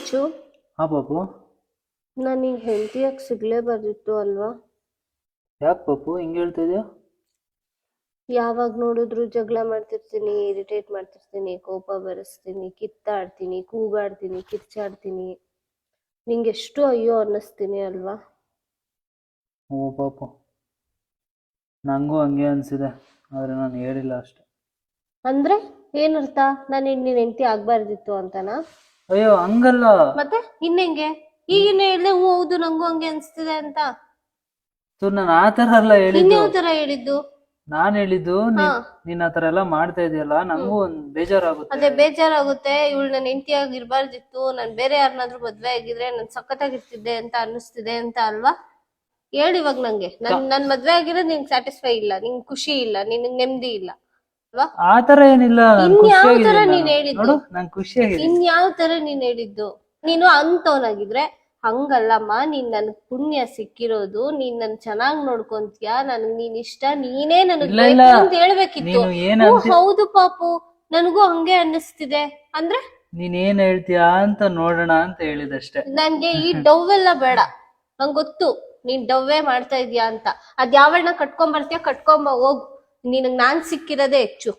ಅಚ್ಚು, ಹಾ ಪಾಪು. ನಾನು ಈಗ ಹೆಂಡತಿಯಾಗಿ ಸಿಗ್ಲೇಬಾರ್ದಿತ್ತು ಅಲ್ವಾ? ಯಾಕೆ ಪಾಪು ಹಿಂಗೆ ಹೇಳ್ತಾ ಇದೆಯಾ? ಯಾವಾಗ ನೋಡಿದ್ರು ಜಗಳ ಮಾಡ್ತಿರ್ತೀನಿ, ಇರಿಟೇಟ್ ಮಾಡ್ತಿರ್ತೀನಿ, ಕೋಪ ಬರೆಸ್ತೀನಿ, ಕಿತ್ತಾಡ್ತೀನಿ, ಕೂಗಾಡ್ತೀನಿ, ಕಿರ್ಚಾಡ್ತೀನಿ. ನಿಂಗೆಷ್ಟು ಅಯ್ಯೋ ಅನ್ನಿಸ್ತೀನಿ ಅಲ್ವಾ? ಓ ಪಾಪು, ನನಗೂ ಹಂಗೆ ಅನಿಸಿದೆ, ಆದರೆ ನಾನು ಹೇಳಿಲ್ಲ ಅಷ್ಟೆ. ಅಂದ್ರೆ ಏನರ್ಥ? ನಾನು ನಿನ್ನ ಹೆಂಡತಿ ಆಗ್ಬಾರ್ದಿತ್ತು ಅಂತನಾ? ಅಯ್ಯೋ ಹಂಗಲ್ಲ. ಮತ್ತೆ ಇನ್ನೆಂಗೆ? ಈಗಿನ ಹೇಳಿದೆ ಹ್ಞೂ ಹೌದು ನಂಗೂ ಹಂಗೆ ಅನಿಸ್ತಿದೆ ಅಂತ. ನಾನು ಆ ಥರ ಅಲ್ಲ ಹೇಳಿದ್ದು. ಇನ್ಯಾವ ಥರ ಹೇಳಿದ್ದು? ನಾನು ಹೇಳಿದ್ದು ಹಾ, ನೀನ್ ಆ ಥರ ಎಲ್ಲ ಮಾಡ್ತಾ ಇದೆಯಲ್ಲ, ನಂಗೂ ಒಂದು ಬೇಜಾರಾಗುತ್ತೆ. ಅದೇ ಬೇಜಾರಾಗುತ್ತೆ. ಇವಳು ನನ್ನ ಹೆಂಡತಿಯಾಗಿ ಇರಬಾರ್ದಿತ್ತು, ನಾನು ಬೇರೆ ಯಾರನ್ನಾದ್ರೂ ಮದ್ವೆ ಆಗಿದ್ರೆ ನಾನು ಸಖತ್ತಾಗಿರ್ತಿದ್ದೆ ಅಂತ ಅನ್ನಿಸ್ತಿದೆ ಅಂತ ಅಲ್ವಾ? ಹೇಳಿ ಇವಾಗ ನಂಗೆ. ನನ್ ಮದ್ವೆ ಆಗಿರೋದು ನಿಂಗೆ ಸ್ಯಾಟಿಸ್ಫೈ ಇಲ್ಲ, ನಿಂಗೆ ಖುಷಿ ಇಲ್ಲ, ನಿನಗೆ ನೆಮ್ಮದಿ ಇಲ್ಲ ಅಲ್ವಾ? ಆ ಥರ ಏನಿಲ್ಲ. ಇನ್ಯಾವ ತರ ನೀನ್ ಹೇಳಿದ್ದು? ನಾನು ಖುಷಿಯಾಗಿದ್ದೀನಿ. ಇನ್ಯಾವ ತರ ನೀನ್ ಹೇಳಿದ್ದು? ನೀನು ಅಂತವನಾಗಿದ್ರೆ ಹಂಗಲ್ಲಮ್ಮ, ನೀನ್ ನನ್ಗ್ ಪುಣ್ಯ ಸಿಕ್ಕಿರೋದು, ನೀನ್ ನನ್ ಚೆನ್ನಾಗ್ ನೋಡ್ಕೊಂತೀಯ, ನನ್ಗ್ ನೀನ್ ಇಷ್ಟ, ನೀನೇ ನನಗ್ ಬೇಕು ಅಂತ ಹೇಳ್ಬೇಕಿತ್ತು. ಹೌದು ಪಾಪು, ನನಗೂ ಹಂಗೆ ಅನ್ನಿಸ್ತಿದೆ ಅಂದ್ರೆ ನೀನ್ ಏನ್ ಹೇಳ್ತೀಯಾ ಅಂತ ನೋಡೋಣ ಅಂತ ಹೇಳಿದಷ್ಟೇ. ನನ್ಗೆ ಈ ಡವ್ವೆಲ್ಲ ಬೇಡ. ನಂಗ್ ಗೊತ್ತು ನೀನ್ ಡವ್ವೇ ಮಾಡ್ತಾ ಇದೀಯಾ ಅಂತ. ಅದ್ ಯಾವಳನ್ನ ಕಟ್ಕೊಂಡ್ ಬರ್ತೀಯ, ಕಟ್ಕೊಂಬ ಹೋಗು. ನಿನಗ್ ನಾನ್ ಸಿಕ್ಕಿರೋದೇ ಹೆಚ್ಚು.